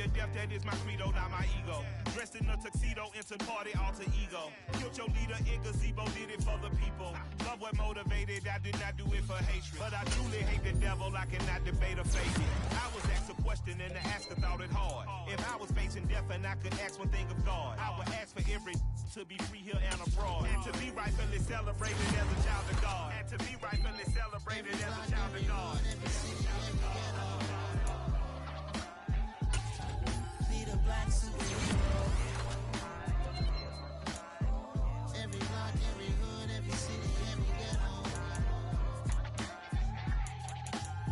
of death, that is my credo, not my ego. Dressed in a tuxedo, into party, alter ego. Killed your leader in gazebo, did it for the people. Love what motivated, I did not do it for hatred. But I truly hate the devil, I cannot debate or fake it. I was asked a question and the asker thought it hard. If I was facing death and I could ask one thing of God, I would ask for every to be free here and abroad. And to be rightfully celebrated as a child of God. And to be rightfully celebrated as a child of God. Need a black superhero. Every block, every hood, every city, every ghetto.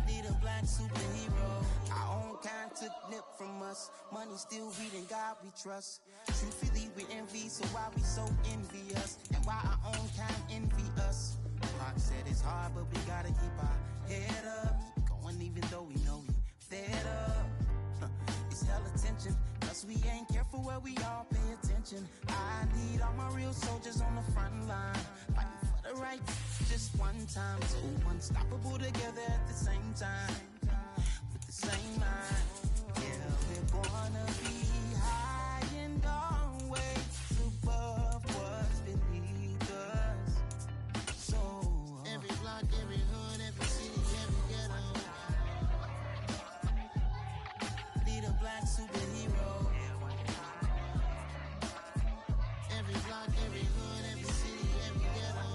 Need a black superhero. Our own kind took nip from us. Money still reading God we trust. Truthfully we envy, so why we so envious? And why our own kind envy us? Pac said it's hard, but we gotta keep our head up. Going even though we know we fed up. It's hell attention, cause we ain't careful where we all pay attention. I need all my real soldiers on the front line, fighting for the right just one time. So unstoppable together at the same time, with the same mind. Yeah, we're gonna be high and always above what's beneath us. So every block, every hood, every city, every ghetto. Need a black superhero. Every block, every hood, every city, every ghetto.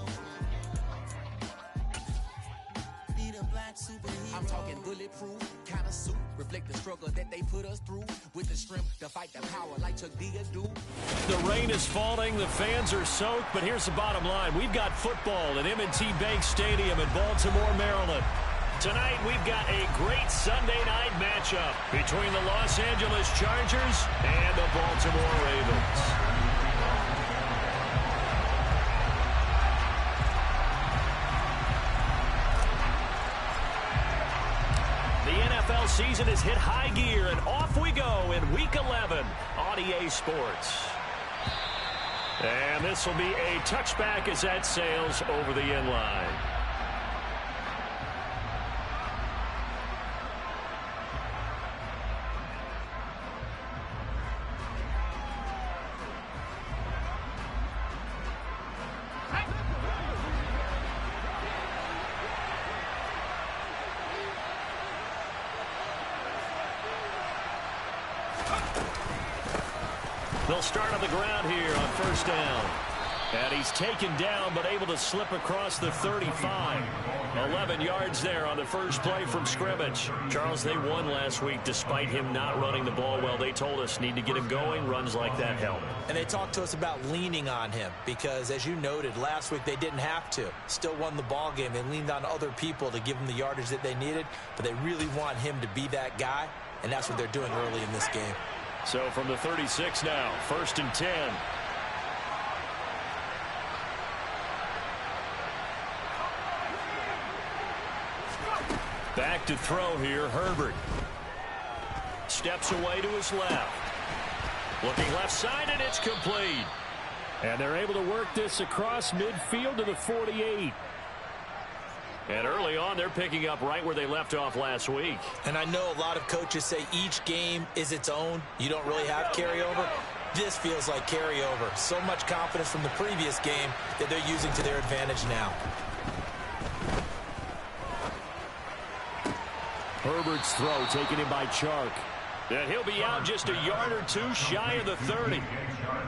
Need a black superhero. I'm talking bulletproof kind of suit, reflect the struggle that they put us through, with the strength to fight the power like Chuck D do. The rain is falling, the fans are soaked, but here's the bottom line. We've got football at M&T Bank Stadium in Baltimore, Maryland. Tonight, we've got a great Sunday night matchup between the Los Angeles Chargers and the Baltimore Ravens. The NFL season has hit high gear, and off we go in Week 11 on EA Sports. And this will be a touchback as that sails over the end line. They'll start on the ground here on first down. And he's taken down, but able to slip across the 35. 11 yards there on the first play from scrimmage. Charles, they won last week despite him not running the ball well. They told us need to get him going. Runs like that help. And they talked to us about leaning on him because, as you noted, last week they didn't have to. Still won the ball game. They leaned on other people to give them the yardage that they needed, but they really want him to be that guy, and that's what they're doing early in this game. So from the 36 now, 1st and 10. Back to throw here, Herbert. Steps away to his left. Looking left side, and it's complete. And they're able to work this across midfield to the 48. And early on, they're picking up right where they left off last week. And I know a lot of coaches say each game is its own. You don't really have carryover. This feels like carryover. So much confidence from the previous game that they're using to their advantage now. Herbert's throw taken in by Chark. And he'll be out just a yard or two shy of the 30.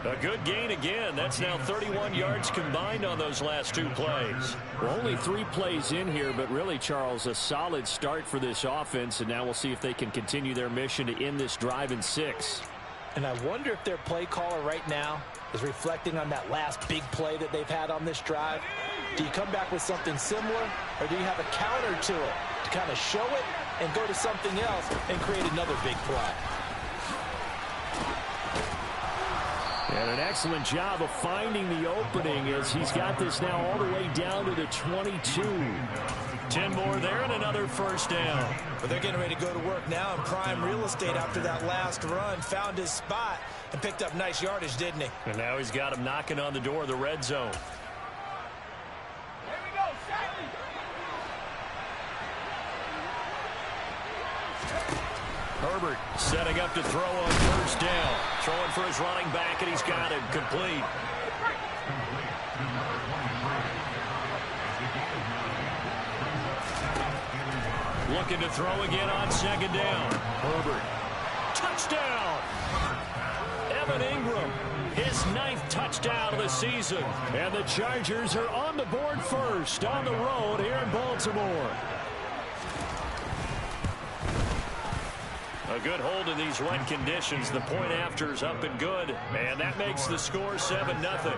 A good gain again. That's now 31 yards combined on those last two plays. We're only 3 plays in here, but really, Charles, a solid start for this offense, and now we'll see if they can continue their mission to end this drive in 6. And I wonder if their play caller right now is reflecting on that last big play that they've had on this drive. Do you come back with something similar, or do you have a counter to it to kind of show it and go to something else and create another big play? And an excellent job of finding the opening as he's got this now all the way down to the 22. 10 more there and another first down. But they're getting ready to go to work now in prime real estate after that last run. Found his spot and picked up nice yardage, didn't he? And now he's got him knocking on the door of the red zone. Herbert setting up to throw on first down. Throwing for his running back, and he's got it complete. Looking to throw again on second down. Herbert. Touchdown! Evan Ingram, his 9th touchdown of the season. And the Chargers are on the board first on the road here in Baltimore. A good hold in these wet conditions. The point after is up and good. And that makes the score 7-0.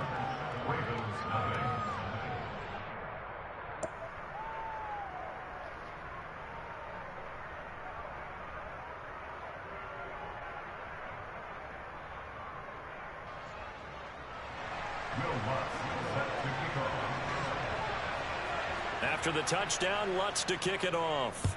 After the touchdown, Lutz to kick it off.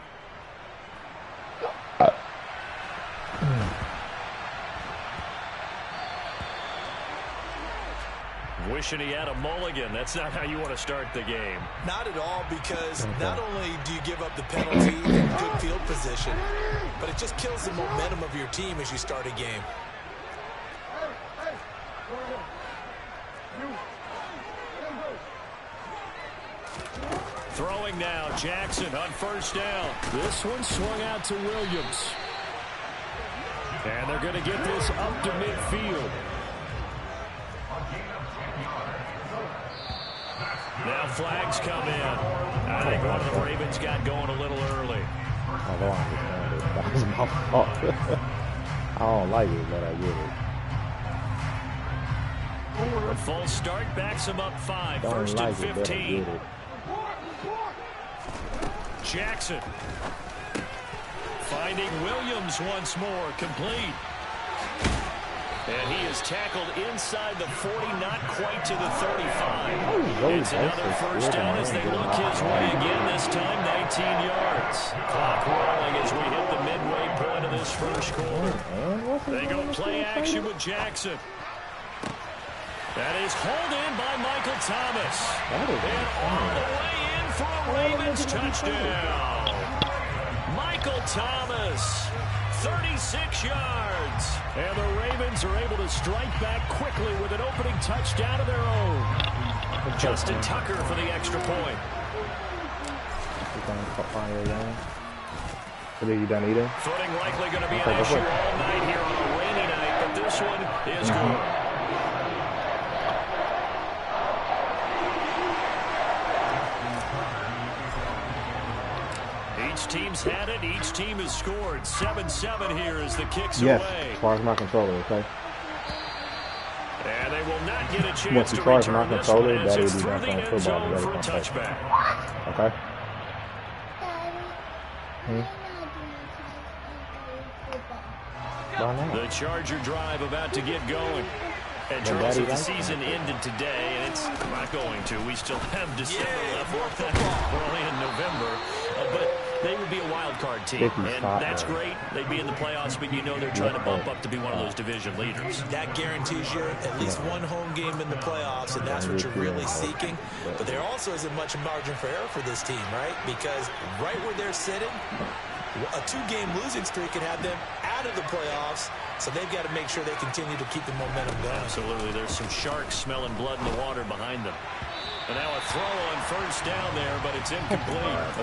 Wishing he had a mulligan. That's not how you want to start the game. Not at all, because not only do you give up the penalty and good field position, but it just kills the momentum of your team as you start a game. Throwing now, Jackson on first down. This one swung out to Williams. And they're going to get this up to midfield. Now flags come in. I think one of the Ravens got going a little early. I don't understand it. That was my fault. I don't like it, but I get it. A full start backs him up 5. Don't First like and 15. It, Jackson. Finding Williams once more. Complete. And he is tackled inside the 40, not quite to the 35. It's another first down as they look his way again, this time 19 yards. Clock rolling as we hit the midway point of this first quarter. They go play action with Jackson. That is hauled in by Michael Thomas. And all the way in for a Ravens touchdown. Michael Thomas, 36 yards. And the Ravens are able to strike back quickly with an opening touchdown of their own. Justin Tucker for the extra point. You done eating? Footing likely going to be an issue all night here on a rainy night, but this one is good. Each team's had it. Each team has scored. 7-7 here as the kicks away. As far as my controller, okay? And they will not get a chance to return this one as it's through the end zone for a touchback. Okay. The Charger drive about to get going. And Charles, if the season ended today, and it's not going to, we still have December left. We're only in November. But they would be a wild card team, and that's great. They'd be in the playoffs, but you know they're trying to bump up to be one of those division leaders. That guarantees you at least one home game in the playoffs, and that's what you're really seeking. But there also isn't much margin for error for this team, right? Because right where they're sitting, a 2-game losing streak could have them out of the playoffs, so they've got to make sure they continue to keep the momentum going. Absolutely. There's some sharks smelling blood in the water behind them. And now a throw on first down there, but it's incomplete.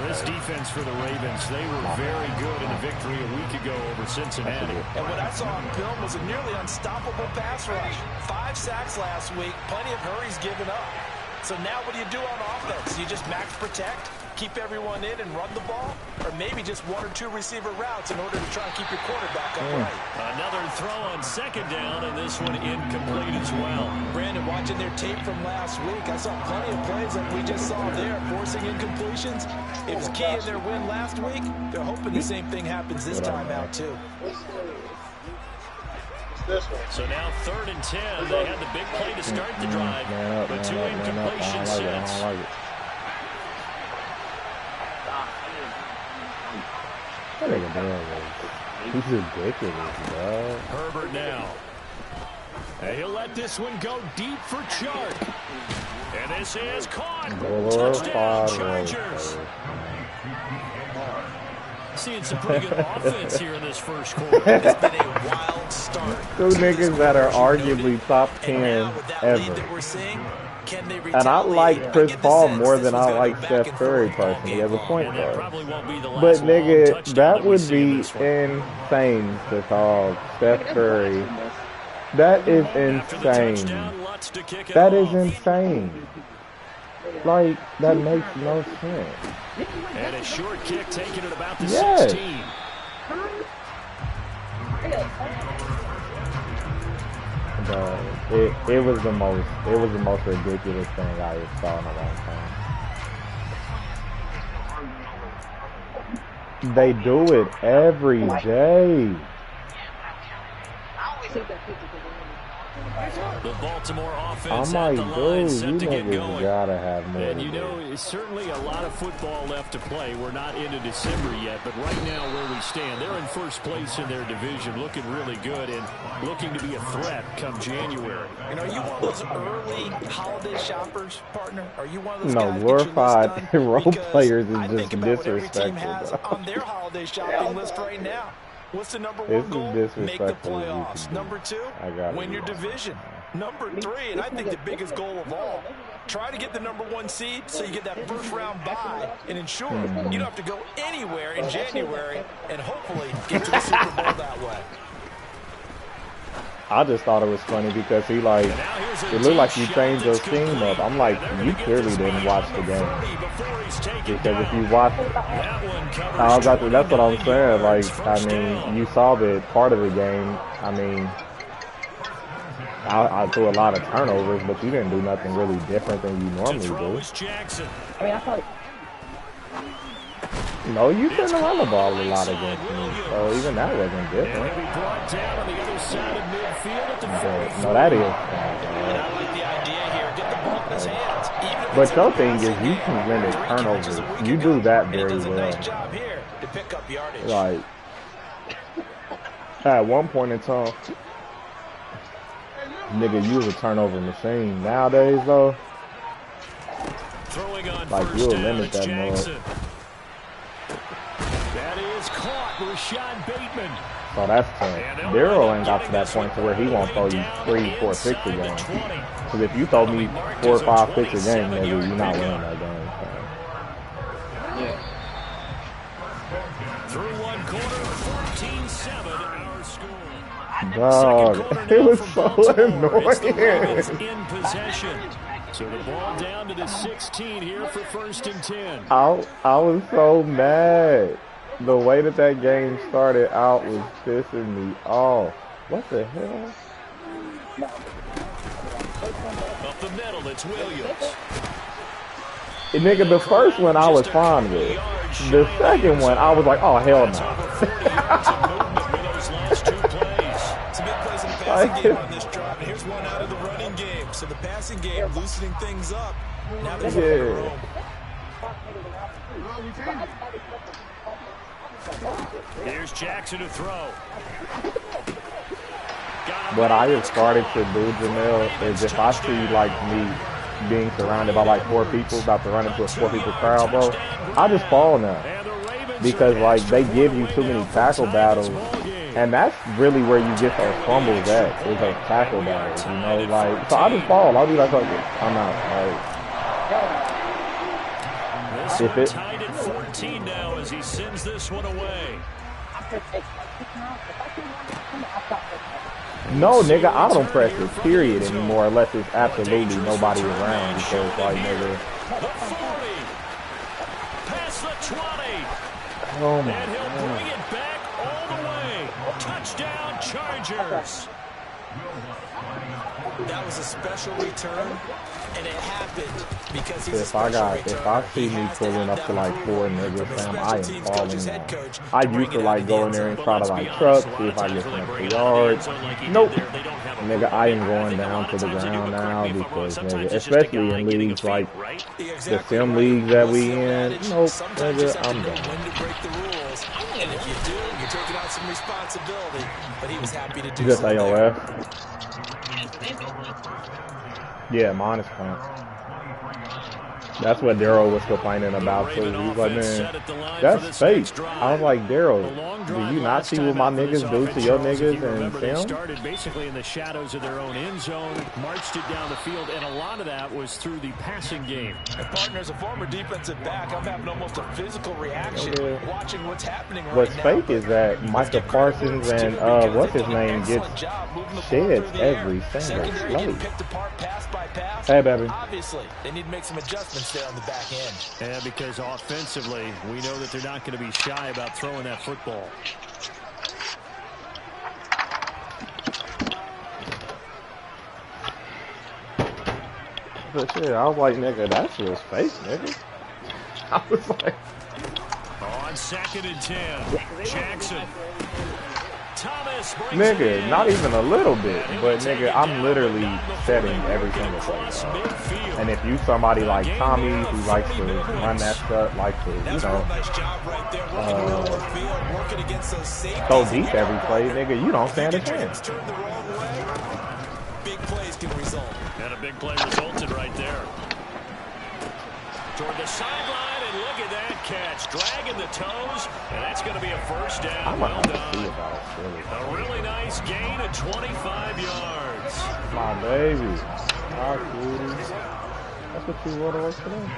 This defense for the Ravens, they were very good in a victory a week ago over Cincinnati. And what I saw on film was a nearly unstoppable pass rush. 5 sacks last week, plenty of hurries given up. So now what do you do on offense? You just max protect, keep everyone in and run the ball, or maybe just 1 or 2 receiver routes in order to try and keep your quarterback upright. Another throw on second down, and this one incomplete as well. Brandon, watching their tape from last week, I saw plenty of plays like we just saw there, forcing incompletions. It was key in their win last week. They're hoping the same thing happens this time out, too. So now 3rd and 10. They had the big play to start the drive, but 2 incompletions since. He's ridiculous, bro. Herbert now. And he'll let this one go deep for Chark. And this is caught. Touchdown, Chargers. Seeing some pretty good offense here in this first quarter. It's been a wild start. Two niggas that are arguably top 10 ever. And I like Chris Paul more than I like Steph Curry personally as a point guard. But nigga, that would be insane to call Steph Curry. That is insane. That is insane. Like, that makes no sense. And a short kick taken at about the 16. It was the most ridiculous thing I ever saw in a long time. They do it every day. The Baltimore offense I'm at like, the line, dude, set you to get niggas going. gotta have more. And you know, it's certainly a lot of football left to play. We're not into December yet, but right now where we stand, they're in first place in their division, looking really good and looking to be a threat come January. And are you one of those early holiday shoppers, partner? Are you one of those No, guys glorified role players is I just think about what every team disrespectful, has on their holiday shopping list right now. What's the number This one is goal? Make the disrespectful as you playoffs. can be. Number two, I gotta win be your honest. division. Number three, and I think the biggest goal of all, try to get the number one seed so you get that first round bye and ensure you don't have to go anywhere in January and hopefully get to the Super Bowl that way. I just thought it was funny because he like, it looked like you changed your team up. I'm like, you clearly didn't watch the game. Because if you watch, that's what I'm saying. Like, I mean, you saw the part of the game. I mean, I threw a lot of turnovers, but you didn't do nothing really different than you normally do. I mean, I thought. No, you couldn't run the ball a lot against me, so even that wasn't different. No, that is. But your thing is you can limit turnovers. You do that very well. Like, at one point in time, nigga, you was a turnover machine. Nowadays, though, like, you'll limit that more. That is caught, Rashad Bateman. So that's tough. Daryl ain't got to that point to where he won't throw you 3-4 picks a game. Because if you throw me 4 or 5 picks a game, nigga, you're not winning that game. So. Through one quarter, 14-7 our score. Dog, it was so annoying. In possession. So the ball down to the 16 here for 1st and 10. I was so mad. The way that game started out was pissing me off. What the hell? Up the middle, it's Williams. And nigga, the first one I was fine with. The second one, I was like, oh, hell no. Some big plays in the passing game on this drive. And here's one out of the running game. So the passing game loosening things up. Now they're room. Here's Jackson to throw. What I have started to do, Jamel, is if I see like me being surrounded by like 4 people, about to run into a 4 people crowd, bro, I just fall now. Because like they give you too many tackle battles. And that's really where you get those fumbles at, is those tackle battles, you know, like, so I just fall. I'll be like, okay, I'm out. Like, if it tied at 14 now as he sends this one away. No, nigga, I don't press it, period, anymore, unless it's absolutely nobody around, because, like, nigga. Past the 20. Oh, my And he'll God. bring it back all the way. Touchdown, Chargers. That was a special return, and it happened because he's If I see me pulling up to like 4 niggas, fam, I am falling down. I used to like go in there and try to like truck, see if I get some extra yards. Nope. Nigga, I am going down to the ground now because, nigga, especially in leagues like the sim leagues that we in, nope, nigga, I'm done. And if you do, you're taking on some responsibility. But he was happy to do Just so. AOF. Yeah, mine is fine. That's what Daryl was complaining about too. He was like, man, that's fake. I was like, Daryl, do you not see what my niggas do to your niggas and they started basically in the shadows of their own end zone, marched it down the field, and a lot of that was through the passing game. And partner, as a former defensive back, I'm having almost a physical reaction watching what's happening right now. What's fake is that Micah Parsons and what's his name gets sheds every single play. Hey, baby. Obviously, they need to make some adjustments there on the back end. Yeah, because offensively, we know that they're not going to be shy about throwing that football. But shit, I was like, nigga, that shit was fake, nigga. I was like... On 2nd and 10, Jackson. Thomas nigga, not even a little bit, but nigga, I'm literally setting every single play. And if you somebody like Tommy who likes to run that stuff, like to, you know, go deep every play, nigga, you don't stand a chance. Big plays can result. And a big play resulted right there. Toward the sideline, and look at that catch. Dragging the toes, and that's going to be a first down. Well done. A really nice gain of 25 yards. My baby. Our cuties. That's what you want to work for them.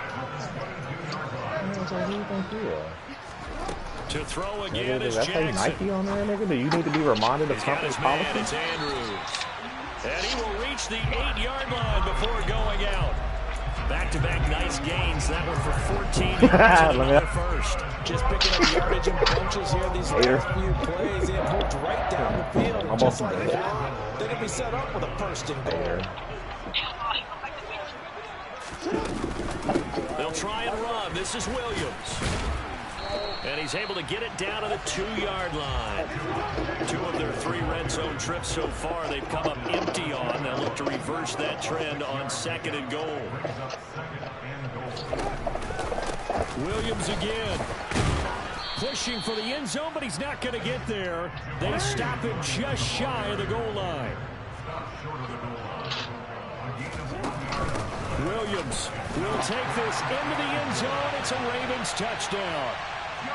To throw again nigga, is that say Nike on there, nigga? Do you need to be reminded of company policy? It's Andrews. And he will reach the 8-yard line before going out. Back-to-back nice gains. That one for 14 yards and another first. Just picking up yardage and punches here. These last few plays, they moved right down the field. And just like that, they're going to be set up with a first and goal. They'll try and run. This is Williams. And he's able to get it down to the 2-yard line. 2 of their 3 red zone trips so far they've come up empty on. They'll look to reverse that trend on 2nd and goal. Williams again. Pushing for the end zone, but he's not going to get there. They stop him just shy of the goal line. Williams will take this into the end zone. It's a Ravens touchdown.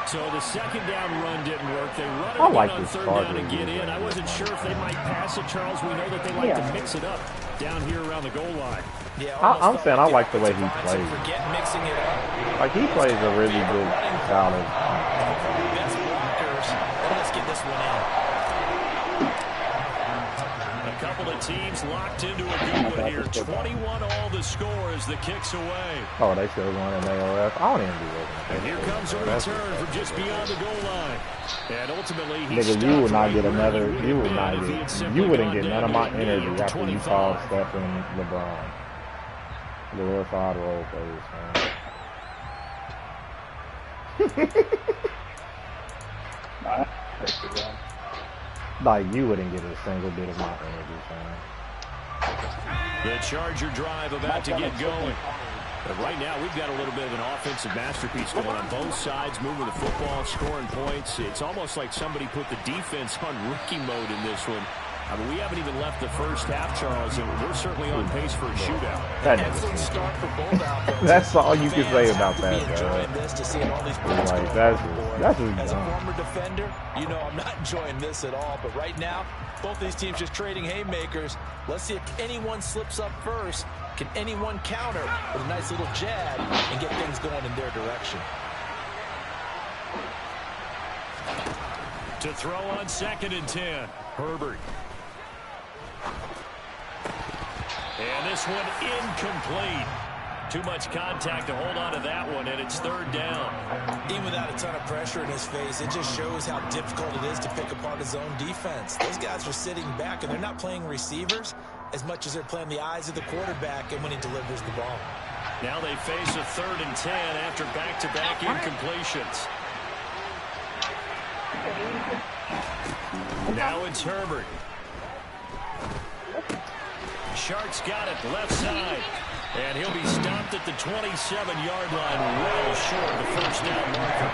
So the 2nd down run didn't work. They run it like on 3rd down to get in. I wasn't sure if they might pass it, Charles. We know that they like to mix it up down here around the goal line. Yeah, I'm saying I like the way he plays. Forget mixing it up. Like, he plays a really good, solid. Best blockers. Let's get this one in. A couple of teams locked into a good one here. 21 all the score as the kick's away. Oh, they still going in AOF. I don't even do that. And here comes a return from just beyond the goal line. And ultimately, nigga, you would not get another. You would not get. You wouldn't get none of my energy after you called Steph and LeBron. Glorified role players, man. Like, you wouldn't get a single bit of my energy, fam. The Charger drive about to get going. But right now, we've got a little bit of an offensive masterpiece going on both sides, moving the football, scoring points. It's almost like somebody put the defense on rookie mode in this one. I mean, we haven't even left the first half, Charles, and we're certainly on pace for a shootout. Excellent start for both outfits. That's all you can say about that, enjoying this to see all these points like, that's as a former defender, you know I'm not enjoying this at all. But right now, both these teams just trading haymakers. Let's see if anyone slips up first. Can anyone counter with a nice little jab and get things going in their direction? To throw on 2nd and 10, Herbert. And this one incomplete. Too much contact to hold on to that one, and it's 3rd down. Even without a ton of pressure in his face, it just shows how difficult it is to pick apart his own defense. Those guys are sitting back, and they're not playing receivers as much as they're playing the eyes of the quarterback and when he delivers the ball. Now they face a 3rd and 10 after back-to-back incompletions. Now it's Herbert. Shark's got it left side. And he'll be stopped at the 27-yard line, well short of the first down marker.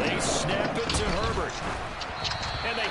They snap it to Herbert. And they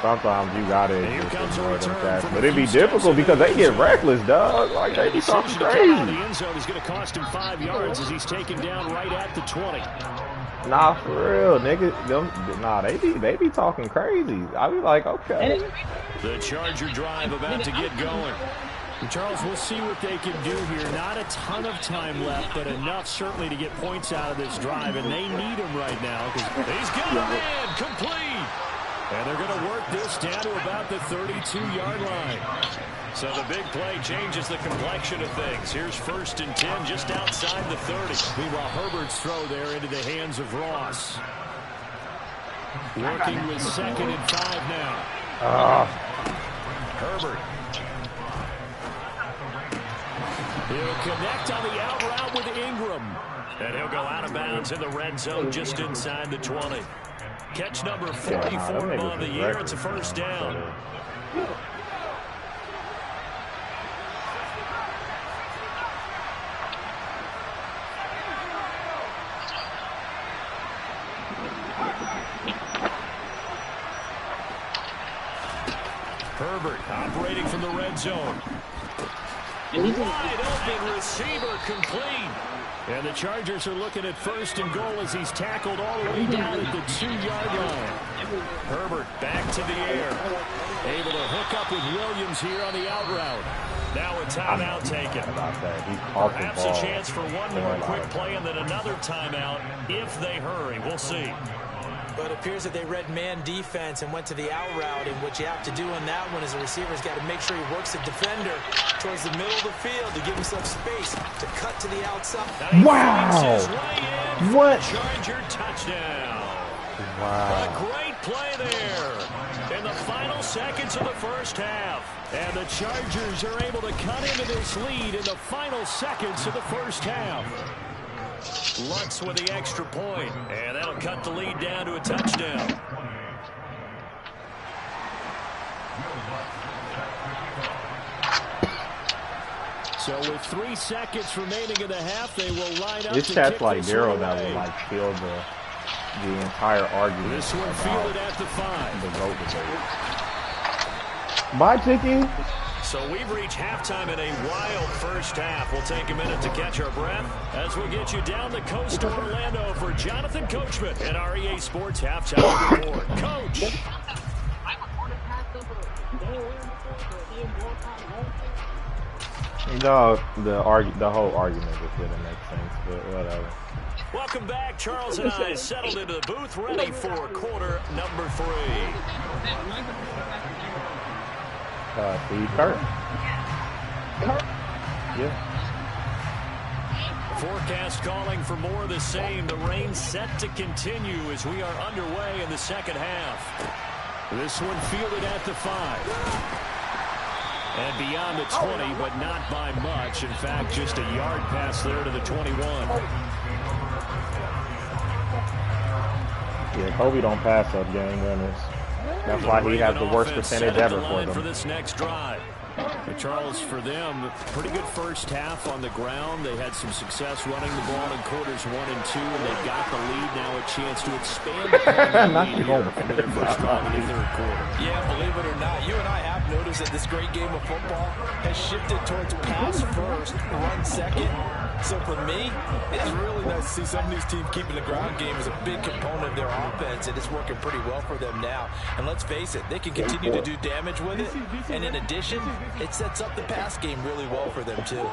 sometimes you gotta ignore them cats. But it'd be difficult because they get reckless, dog. Like, they be talking crazy. The end zone is going to cost him 5 yards as he's taken down right at the 20. Nah, for real, nigga. Nah, they be talking crazy. I be like, okay. The Charger drive about to get going. Charles, we'll see what they can do here. Not a ton of time left, but enough certainly to get points out of this drive, and they need him right now because he's got a man complete. And they're going to work this down to about the 32-yard line. So the big play changes the complexion of things. Here's 1st and 10 just outside the 30. Meanwhile, Herbert's throw there into the hands of Ross. Working with 2nd and 5 now. Herbert. He'll connect on the out route with Ingram. And he'll go out of bounds in the red zone just inside the 20. Catch number 44 on the year. It's a 1st down. Herbert operating from the red zone. Wide open receiver complete. And the Chargers are looking at 1st and goal as he's tackled all the way down at the 2-yard line. Herbert back to the air. Able to hook up with Williams here on the out route. Now a timeout taken. Perhaps a chance for one more quick play and then another timeout if they hurry. We'll see. But it appears that they read man defense and went to the out route, and what you have to do on that one is the receiver's got to make sure he works the defender towards the middle of the field to give himself space to cut to the outside. Wow! What? Charger touchdown. Wow. A great play there in the final seconds of the 1st half. And the Chargers are able to cut into this lead in the final seconds of the 1st half. Lutz with the extra point, and that'll cut the lead down to a touchdown. So with 3 seconds remaining in the half, they will line up. This to cat's kick like this Daryl one that away. would like kill the entire argument. This one fielded at the 5. The vote debate. My ticket. So we've reached halftime in a wild 1st half. We'll take a minute to catch our breath as we get you down the coast to Orlando for Jonathan Coachman at our EA Sports Halftime Report. Coach. No, the whole argument just didn't make sense, but whatever. Welcome back. Charles and I settled into the booth, ready for quarter number 3. Steve Kerr. Yeah. Forecast calling for more of the same. The rain set to continue as we are underway in the 2nd half. This one fielded at the 5. And beyond the 20, but not by much. In fact, just a yard pass there to the 21. Yeah, Kobe don't pass up game winners. That's why he has the worst percentage ever for them. For this next drive. But Charles, for them, pretty good 1st half on the ground. They had some success running the ball in quarters 1 and 2, and they got the lead. Now a chance to expand the lead here into their first drive in the 3rd quarter. Yeah, believe it or not, you and I have noticed that this great game of football has shifted towards pass first, run second. So for me, it's really nice to see some of these teams keeping the ground game as a big component of their offense, and it's working pretty well for them now. And let's face it, they can continue to do damage with it, and in addition, it sets up the pass game really well for them too.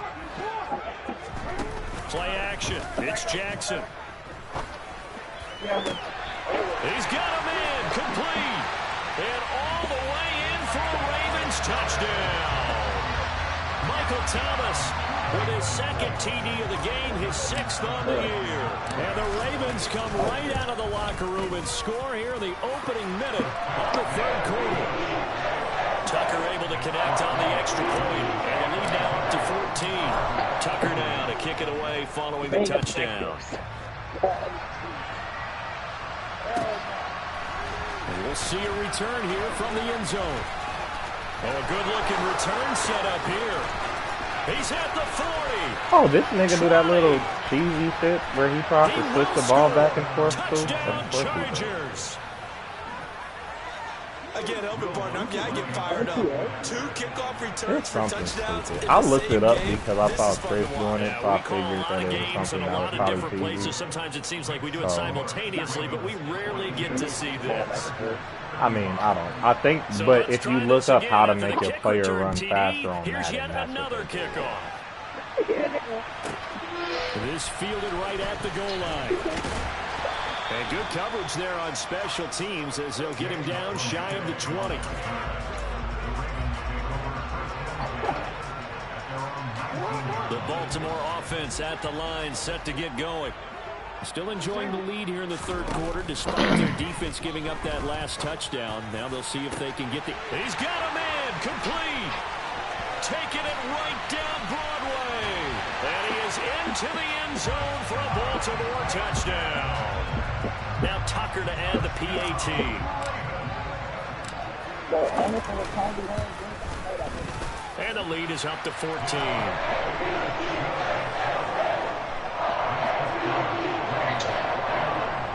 Play action. It's Jackson. He's got a man complete. And all the way in for a Ravens touchdown. Michael Thomas with his 2nd TD of the game, his 6th on the year. And the Ravens come right out of the locker room and score here in the opening minute of the 3rd quarter. Tucker able to connect on the extra point, and the lead now up to 14. Tucker now to kick it away following the touchdown. And we'll see a return here from the end zone. Oh, a good-looking return set up here. He's at the 40. Oh, this nigga do that little cheesy shit where he tries to switch the ball back and forth too. Touchdown, Chargers. Again, helping partner, I get fired up. 2 kickoff returns for touchdowns. I looked it up because I saw Chris doing it, so I figured that it was something that was probably TV. Sometimes it seems like we do it simultaneously, but we rarely get to see this. I mean, I think, but if you look up how to make a player run faster on here's yet another kickoff. This fielded right at the goal line. And good coverage there on special teams as they'll get him down shy of the 20. The Baltimore offense at the line, set to get going. Still enjoying the lead here in the third quarter, despite their defense giving up that last touchdown. Now they'll see if they can get the... He's got a man, complete. Taking it right down Broadway. And he is into the end zone for a Baltimore touchdown. Now Tucker to add the PAT. And the lead is up to 14.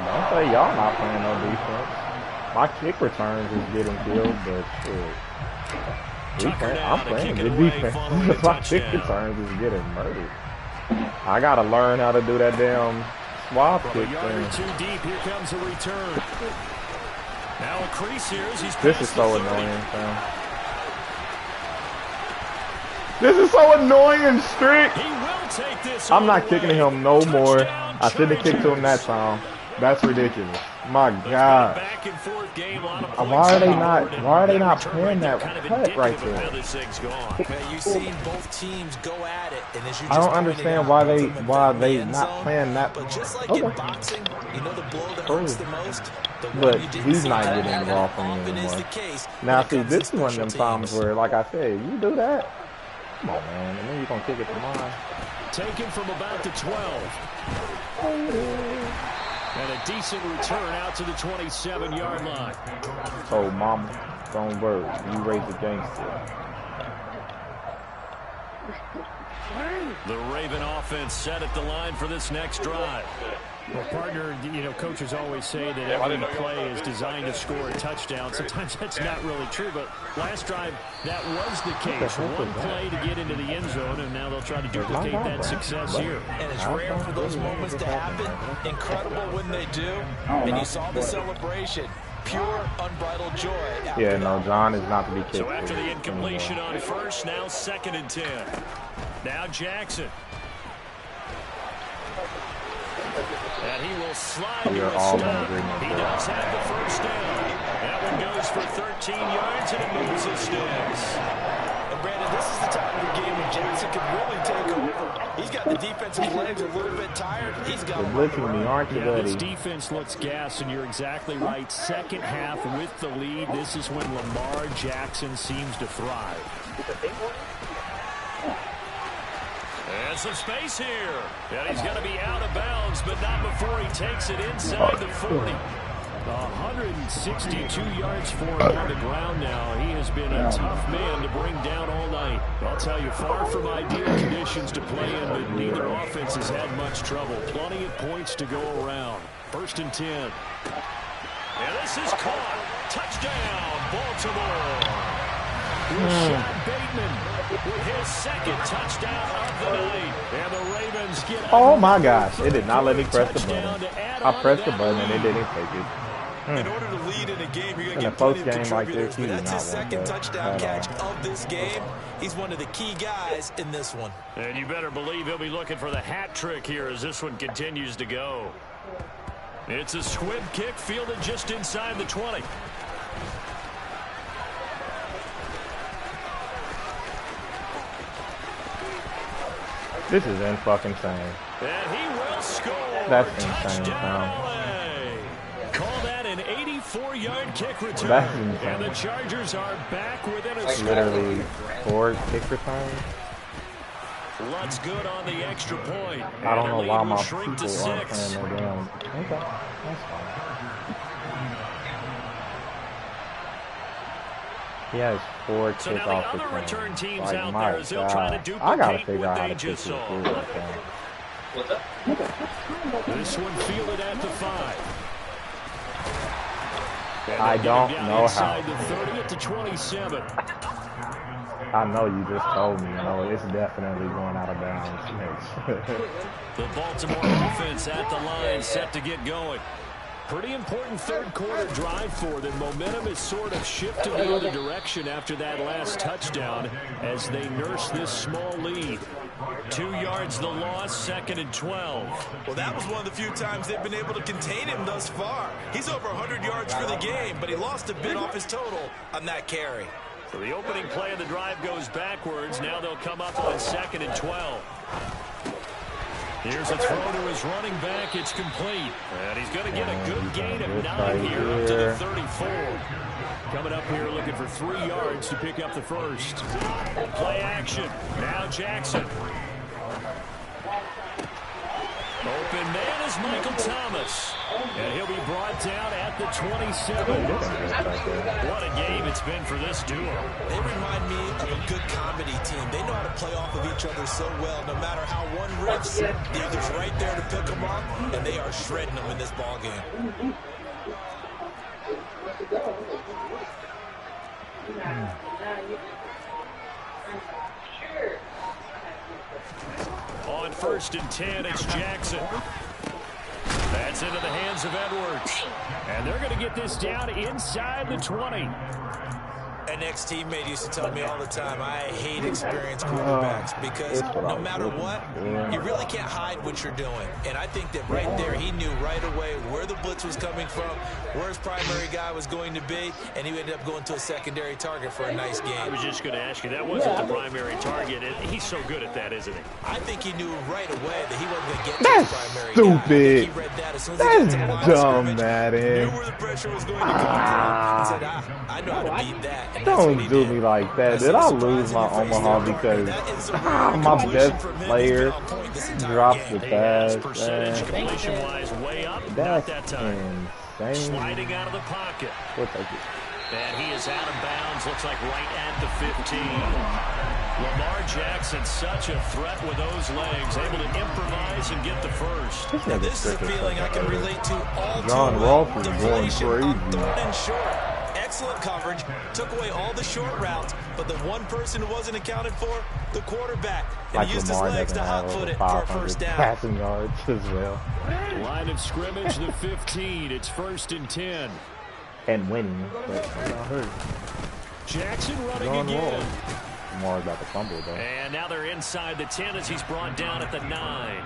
Don't say y'all not playing no defense. My kick returns is getting killed, but shit. I'm playing good defense. My kick returns is getting murdered. I gotta learn how to do that damn swap kick thing. Too deep, here comes a return. Now a crease here as he's this is so annoying, fam. This is so annoying, Strick. He will take this. I'm not kicking him no more. I shouldn't have kicked to him that time. That's ridiculous. My God. Why are they not playing that cut right there? Man, you've seen both teams go at it, and as you I don't understand why they not playing that. But just like in boxing, you know the blow that hurts the most. But he's not getting involved from me anymore. Now see, this is one of them times where, like I said, you do that. Come on, man, and then you're gonna kick it to mine. Taken from about the 12. And a decent return out to the 27-yard line. Oh, mama, don't worry. You raise the gangster. The Raven offense set at the line for this next drive. Well, partner, you know, coaches always say that every play is designed to score a touchdown. Sometimes that's not really true, but last drive, that was the case. One play to get into the end zone, and now they'll try to duplicate that success here. And it's rare for those moments to happen. Incredible when they do. And you saw the celebration. Pure, unbridled joy. Yeah, no, John is not to be kicked. So after the incompletion on first, now 2nd and 10. Now Jackson. And he will slide to a stop. He does have the first down. That one goes for 13 yards, and it moves his sticks. And Brandon, this is the time of the game when Jackson can really take over. He's got the defensive legs a little bit tired. He's got this defense looks gassed, and you're exactly right. Second half with the lead, this is when Lamar Jackson seems to thrive. And some space here. And he's going to be out of bounds, but not before he takes it inside the 40. 162 yards for him on the ground now. He has been a tough man to bring down all night. I'll tell you, far from ideal conditions to play in, but neither offense has had much trouble. Plenty of points to go around. 1st and 10. And this is caught. Touchdown, Baltimore. Rashad Bateman with his 2nd touchdown of the night. And the Ravens get... Oh, my gosh. It did not let me press the button. I pressed the button, and it didn't take it. In order to lead in a game, you're going to get plenty of contributors. But that's his 2nd touchdown catch of this game. He's one of the key guys in this one. And you better believe he'll be looking for the hat trick here as this one continues to go. It's a squib kick fielded just inside the 20. This is insane. And he will score. That's insane, Tom. Call that an 84-yard kick return. That's insane. And the Chargers are back within a score. Literally 4 kick returns. Lutz good on the extra point. I don't know why my people aren't playing no damn. Okay, that's fine. He has 4 kickoff returns. Teams like, out my there, God. I gotta figure out how to kick this dude. What's up? This one fielded at the 5. I don't know how. The 30 at the 27. I know you just told me. No, it's definitely going out of bounds. The Baltimore offense at the line, set to get going. Pretty important third quarter drive for them. Momentum is sort of shifted the other direction after that last touchdown as they nurse this small lead. 2 yards the loss, 2nd and 12. Well, that was one of the few times they've been able to contain him thus far. He's over 100 yards for the game, but he lost a bit off his total on that carry. So the opening play of the drive goes backwards. Now they'll come up on 2nd and 12. Here's a throw to his running back. It's complete. And he's going to get a good gain of 9 here up to the 34. Coming up here looking for 3 yards to pick up the first. Play action. Now Jackson. Open man is Michael Thomas. And he'll be brought down at the 27. What a game it's been for this duo. They remind me of a good comedy team. They know how to play off of each other so well. No matter how one rips, the other's right there to pick them up, and they are shredding them in this ball game. On 1st and 10, it's Jackson. That's into the hands of Edwards. And they're going to get this down inside the 20. An ex-teammate used to tell me all the time, I hate experienced quarterbacks because no matter what, you really can't hide what you're doing. And I think that right there, he knew right away where the blitz was coming from, where his primary guy was going to be, and he ended up going to a secondary target for a nice game. I was just going to ask you, that wasn't the primary target. He's so good at that, isn't he? I think he knew right away that he wasn't going to get That's to his primary stupid. guy. He read that as soon as he got to the line of Dumb, scrimmage, Madden. knew where the pressure was going to come from, and said, I know how to beat that. And that's what Don't he do did. me like that. Did I lose my Omaha because my best player dropped the pass? Percentage completion-wise way up. Not that time. Insane. Sliding out of the pocket. We'll take it. And he is out of bounds. Looks like right at the 15. Lamar Jackson, such a threat with those legs, able to improvise and get the first. Now, this is a feeling I can relate to all John too well. Ross is going crazy. Third and short. Excellent coverage, took away all the short routes, but the one person who wasn't accounted for, the quarterback. And Like he used Lamar his legs to doesn't have hot-foot it over for a 500 first down. passing yards as well. Line of scrimmage, the 15. It's 1st and 10. And winning, but I'm not hurt. Jackson running John again. Wall. Lamar's about to fumble, though. And now they're inside the 10 as he's brought down at the 9.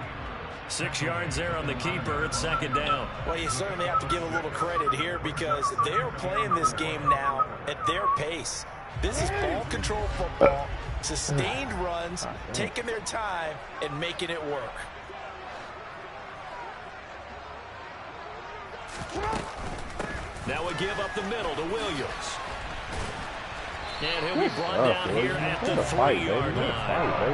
6 yards there on the keeper. It's 2nd down. Well, you certainly have to give a little credit here because they're playing this game now at their pace. This is ball control football, sustained runs, taking their time, and making it work. Now we give up the middle to Williams. And he'll be brought down here at the 3-yard line.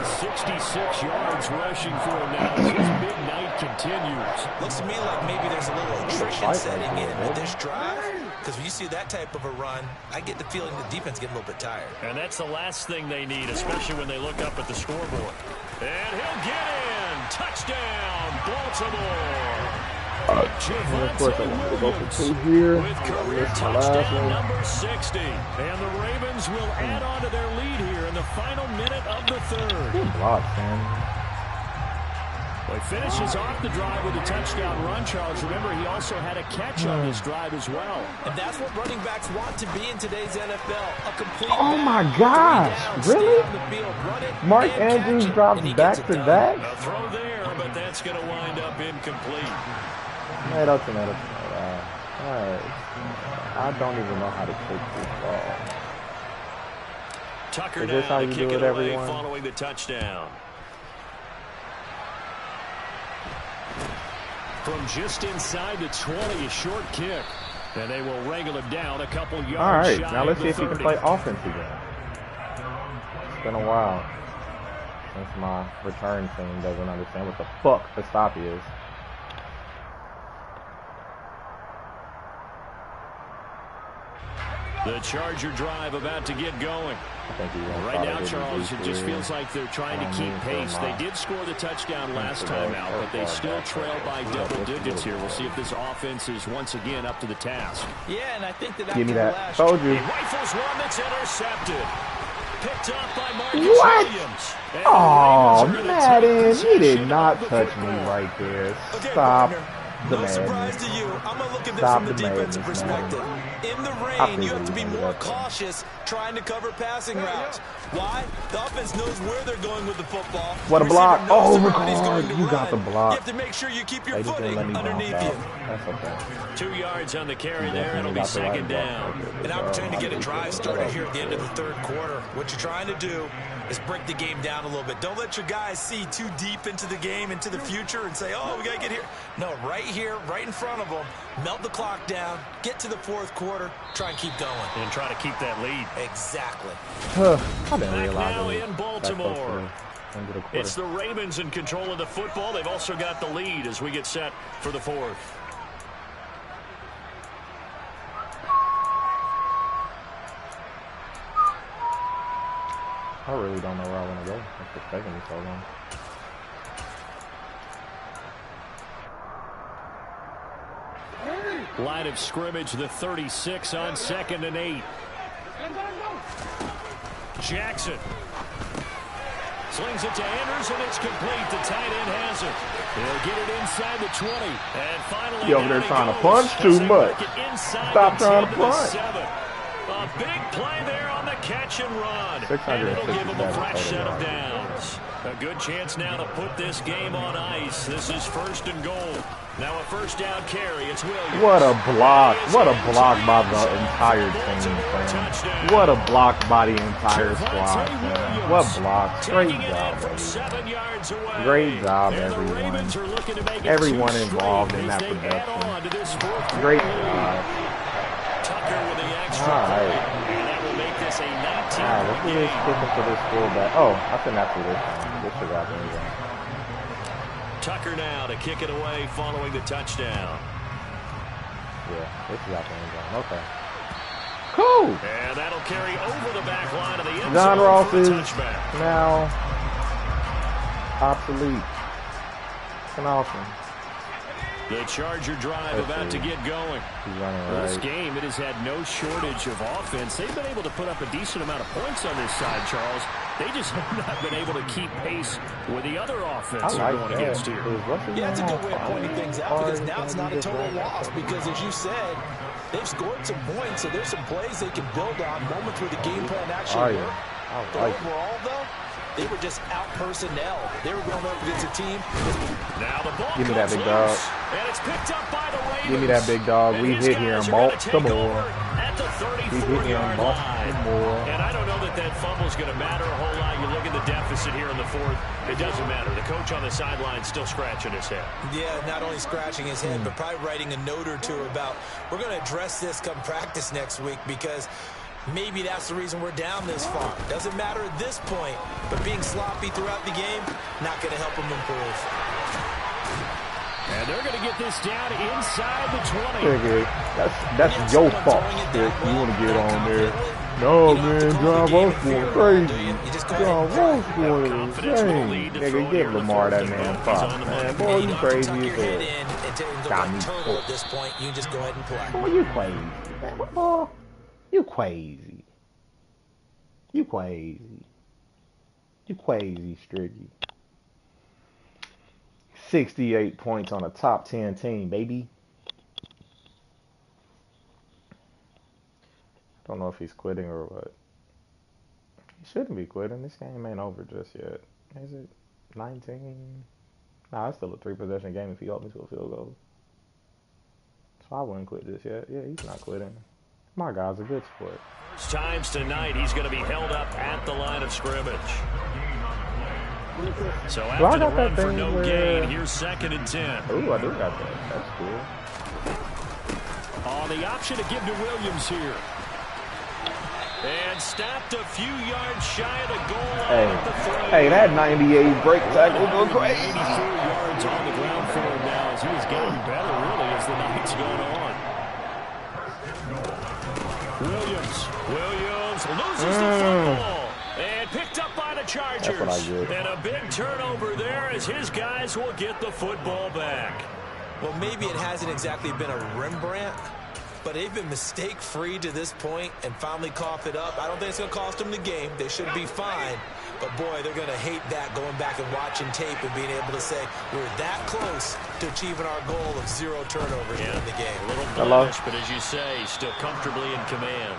166 yards rushing for him now as his big night continues. Looks to me like maybe there's a little attrition setting in with this drive. Because when you see that type of a run, I get the feeling the defense getting a little bit tired. And that's the last thing they need, especially when they look up at the scoreboard. And he'll get in. Touchdown, Baltimore. And of course, I want to go for 2 here. With career touchdown number 60. And the Ravens will add on to their lead here in the final minute of the 3rd. Good block, man. Well, he finishes off the drive with a touchdown run, Charles. Remember, he also had a catch on this drive as well. And that's what running backs want to be in today's NFL. A complete Oh my gosh, really? Mark Andrews drops back-to-back? A throw there, but that's going to wind up incomplete. Tomato. Alright. I don't even know how to kick this ball. Tucker Is this how now you to kick do it it, away everyone? following the touchdown. From just inside the 20, a short kick. And they will wrangle him down a couple yards. Alright, shy now let's of see if the he can 30. play offense again. It's been a while since my return team doesn't understand what the fuck the stop is. The Charger drive about to get going. Right now, Charles, it just feels like they're trying to keep pace. They did score the touchdown last time out, but they still trail by double digits here. We'll see if this offense is once again up to the task. Yeah, and I think that give me that. Told you. He rifles one that's intercepted. Picked up by Marcus Williams. Oh, Madden, he did not touch me right there. Stop. No surprise to you. I'm going to look at this from the defensive perspective. In the rain, you have to be more cautious trying to cover passing routes. Why? The offense knows where they're going with the football. What a block. Oh, God, you got the block. You have to make sure you keep your footing underneath you. That's okay. 2 yards on the carry there. It'll be second down. An opportunity to get a drive started here at the end of the third quarter. What you're trying to do is break the game down a little bit. Don't let your guys see too deep into the game, into the future, and say, oh, we got to get here. No, right here, right in front of them, melt the clock down, get to the fourth quarter, try and keep going. And try to keep that lead. Exactly. I didn't realize now in Baltimore. It's the Ravens in control of the football. They've also got the lead as we get set for the fourth. I really don't know where I want to go. It's just taking me so long. Line of scrimmage, the 36 on 2nd and 8. Jackson slings it to Andrews, and it's complete. The tight end has it. They'll get it inside the 20. And finally, you over there trying to punch too much. Stop trying to punch. A big play there on the catch and run. And it'll give them a fresh set of downs. A good chance now to put this game on ice. This is 1st and goal. Now a first down carry. It's Williams. What a block. What a block by the entire team, man. What a block by the entire squad, man. What blocks. Great job, everyone. Great job, everyone. Everyone involved in that production. Great job. Tucker with the extra. All right. And that will make this a 19-point let's do this looking for this fullback. Oh, I think after this one. This should happen again. Tucker now to kick it away following the touchdown. Yeah, this is happening. Okay. Cool. And that'll carry over the back line of the end zone. John Ross is touchback. now obsolete. And awesome. The Charger drive about to get going. This game, it has had no shortage of offense. They've been able to put up a decent amount of points on this side, Charles. They just have not been able to keep pace with the other offense they're going against here. Yeah, it's a good way of pointing things out because now it's not a total loss because, as you said, they've scored some points, so there's some plays they can build on, moments where the game plan actually worked. But overall, though, they were just out personnel. They were going up against a team. Now the ball give me that big dog. And it's picked up by the Ravens. Give me that big dog. We hit here in Baltimore. We hit here in Baltimore. And I don't know that that fumble is going to matter a whole lot. You look at the deficit here in the fourth. It doesn't matter. The coach on the sideline still scratching his head. Yeah, not only scratching his head, but probably writing a note or two about we're going to address this come practice next week because maybe that's the reason we're down this far. Doesn't matter at this point, but being sloppy throughout the game, not going to help them improve. And they're going to get this down inside the 20. That's your fault, Stick. You want to get on there. No, man, John Ross going crazy. John Ross going insane. Nigga, give Lamar that man pop. Man, boy, you crazy as hell. Got me at this point, you just go ahead and play. Boy, you crazy. Boy, you crazy. You crazy. You crazy, Stricky. 68 points on a top 10 team, baby. Don't know if he's quitting or what. He shouldn't be quitting. This game ain't over just yet. Is it 19? Nah, it's still a 3-possession game if he holds me to a field goal. So I wouldn't quit just yet. Yeah, he's not quitting. My guy's a good sport. First times tonight, he's going to be held up at the line of scrimmage. So after the run for no gain, here's 2nd and 10. Ooh, I do got that. That's cool. On the option to give to Williams here. And stopped a few yards shy of the goal line at the throw. Hey, that 98 break tackle go crazy. 84 yards on the ground for him now as he was getting better, really, as the night's going on. Williams Ravens loses the football. And picked up by the Chargers. And a big turnover there as his guys will get the football back. Well, maybe it hasn't exactly been a Rembrandt, but they've been mistake-free to this point and finally cough it up. I don't think it's going to cost them the game. They should be fine. But, boy, they're going to hate that, going back and watching tape and being able to say we're that close to achieving our goal of 0 turnovers in the game. A little blemish, but as you say, still comfortably in command.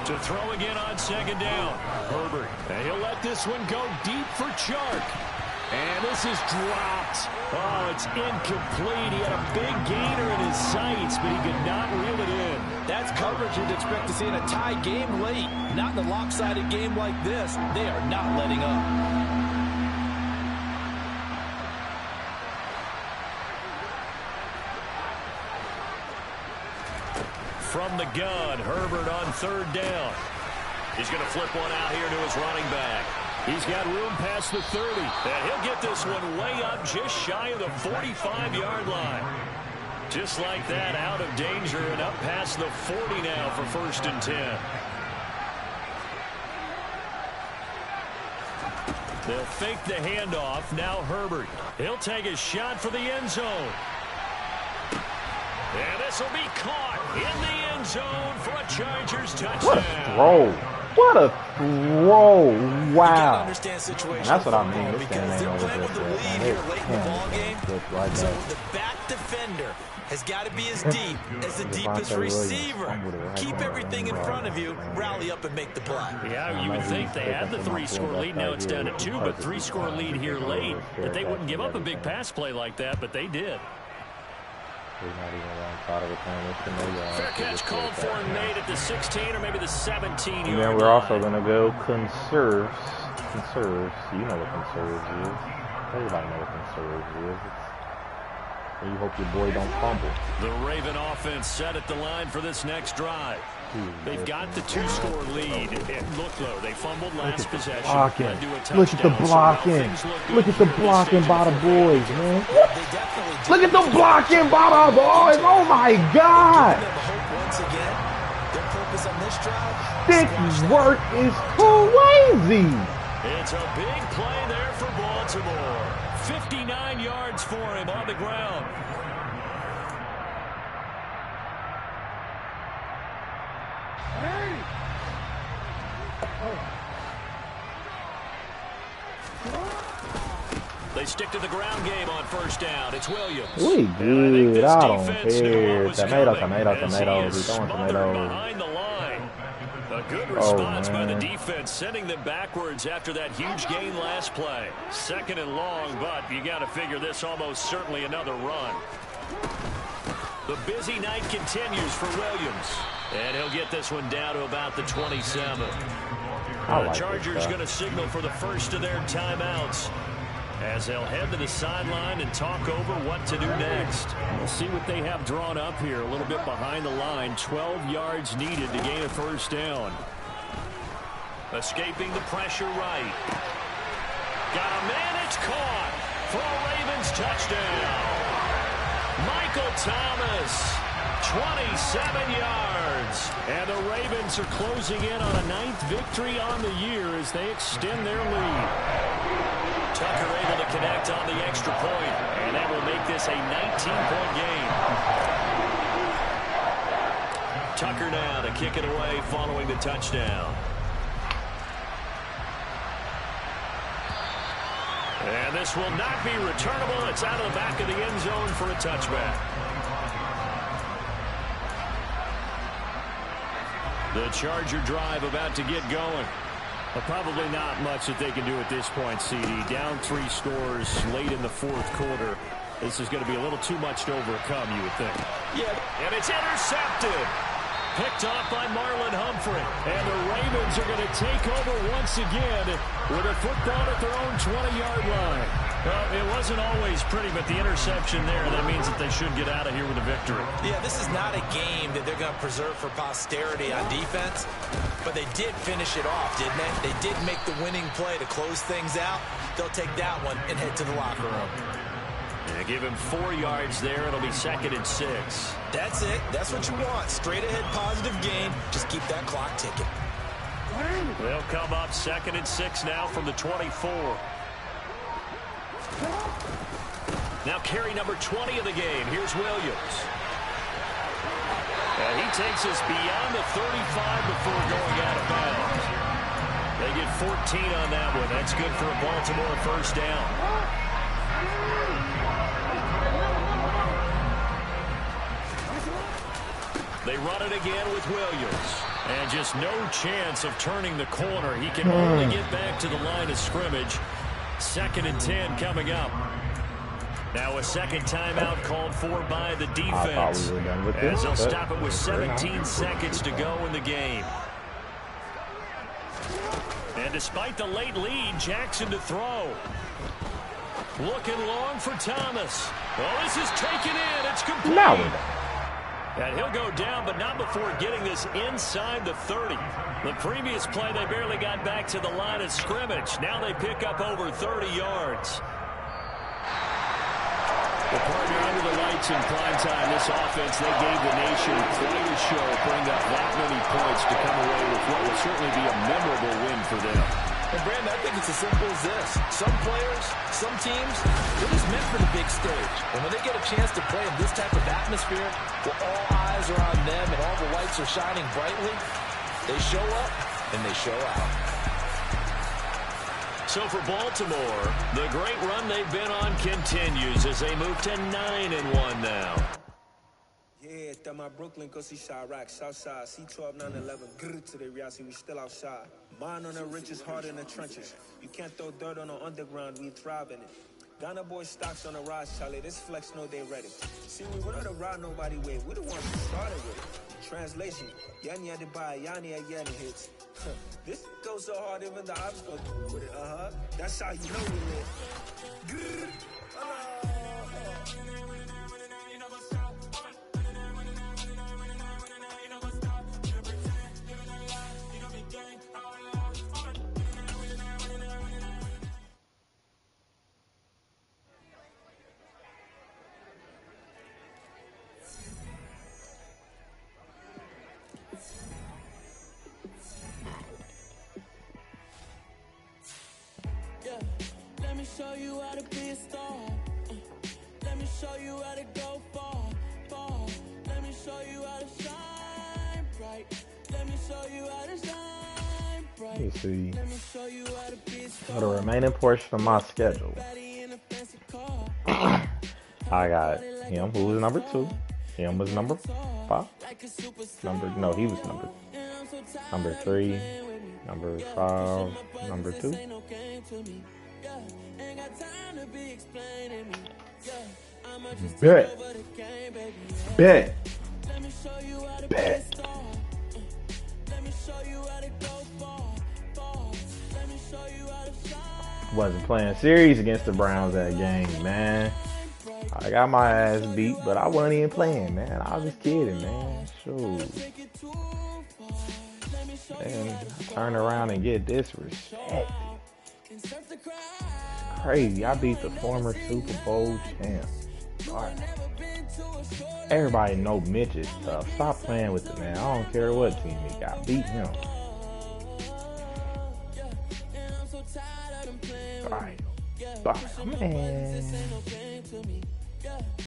To throw again on 2nd down. Herbert. And he'll let this one go deep for Chark. And this is dropped. Oh, it's incomplete. He had a big gainer in his sights, but he could not reel it in. That's coverage you'd expect to see in a tie game late. Not in a lopsided game like this. They are not letting up. From the gun, Herbert on 3rd down. He's going to flip one out here to his running back. He's got room past the 30. And he'll get this one way up just shy of the 45-yard line. Just like that, out of danger and up past the 40 now for 1st and 10. They'll fake the handoff. Now Herbert. He'll take a shot for the end zone. And this will be caught in the end zone for a Chargers touchdown. What a throw. What a throw. Wow. That's what I mean. This game ain't over just yet. So the back defender has got to be as deep as the deepest receiver. Keep everything in front of you, rally up and make the play. Yeah, you would think they had the 3-score lead. Now it's down to 2, but 3-score lead here late. That they wouldn't give up a big pass play like that, but they did. Fair catch called for and made at the 16 or maybe the 17-yard line. And then we're also going to go conserves. Conserves. You know what conserves is. Everybody knows what conserves is. And you hope your boy don't fumble. The Raven offense set at the line for this next drive. They've got the 2-score lead. Look, though, they fumbled last possession. Look at the blocking. Look at the blocking by the boys, man. Look at the blocking by the boys. Oh, my God. This work is crazy. It's a big play there for Baltimore. 59 yards for him on the ground. They stick to the ground game on 1st down. It's Williams. We good. I don't care. Tomato. We throwing tomatoes. Behind the line. A good response by the defense, sending them backwards after that huge gain last play. 2nd and long, but you got to figure this almost certainly another run. The busy night continues for Williams. And he'll get this one down to about the 27. The Chargers going to signal for the first of their timeouts as they'll head to the sideline and talk over what to do next. We'll see what they have drawn up here. A little bit behind the line. 12 yards needed to gain a 1st down. Escaping the pressure right. Got a man. It's caught for a Ravens touchdown. Michael Thomas, 27 yards. And the Ravens are closing in on a 9th victory on the year as they extend their lead. Tucker able to connect on the extra point, and that will make this a 19-point game. Tucker now to kick it away following the touchdown. And this will not be returnable. It's out of the back of the end zone for a touchback. The Charger drive about to get going. But probably not much that they can do at this point, CD. Down 3 scores late in the 4th quarter. This is going to be a little too much to overcome, you would think. Yeah, and it's intercepted. Picked off by Marlon Humphrey. And the Ravens are going to take over once again with a football at their own 20-yard line. Well, it wasn't always pretty, but the interception there, that means that they should get out of here with a victory. Yeah, this is not a game that they're going to preserve for posterity on defense, but they did finish it off, didn't they? They did make the winning play to close things out. They'll take that one and head to the locker room. And give him 4 yards there. It'll be 2nd and 6. That's it. That's what you want. Straight ahead positive gain. Just keep that clock ticking. They'll come up 2nd and 6 now from the 24. Now carry number 20 of the game. Here's Williams. And he takes us beyond the 35 before going out of bounds. They get 14 on that one. That's good for a Baltimore first down. They run it again with Williams. And just no chance of turning the corner. He can only get back to the line of scrimmage. 2nd and 10 coming up. Now a second timeout called for by the defense. As they'll stop it with 17 seconds to go in the game. And despite the late lead, Jackson to throw. Looking long for Thomas. Oh, this is taken in. It's complete. And he'll go down, but not before getting this inside the 30. The previous play, they barely got back to the line of scrimmage. Now they pick up over 30 yards. The partner under the lights in prime time. This offense, they gave the nation quite a show, putting up that many points to come away with what will certainly be a memorable win for them. And Brandon, I think it's as simple as this. Some players, some teams, they're just meant for the big stage. And when they get a chance to play in this type of atmosphere, where all eyes are on them and all the lights are shining brightly, they show up and they show out. So for Baltimore, the great run they've been on continues as they move to 9-1 now. Yeah, that my Brooklyn, go see Chirac, Southside, C12, 911, grrr to the reality, we still outside. Mine on the richest, heart in the trenches. You can't throw dirt on the underground, we thrive in it. Ghana boys stocks on the rise, Charlie, this flex know they ready. See, we were not to ride nobody way, we the ones who started with it. Translation, Yanni had to buy, Yanni had Yanni hits. This goes so hard, even the ops go with it, That's how you know we live. Grrr. Show you how to be a star. Let me show you how to go far, far. Let me show you how to shine bright. Let me show you how to shine bright. Let's see. Let me show you how to be a star. For the remaining portion of my schedule, I got him, who was number 2. Him was number 5. He was number 3, number 5, number 2. Bet. Wasn't playing serious against the Browns that game, man. I got my ass beat, but I wasn't even playing, man. I was just kidding, man. Shoot. Man, turn around and get disrespected. Crazy. I beat the former Super Bowl champ. Right. Everybody know Mitch is tough. Stop playing with the man. I don't care what team he got. Beat him. Alright. Man.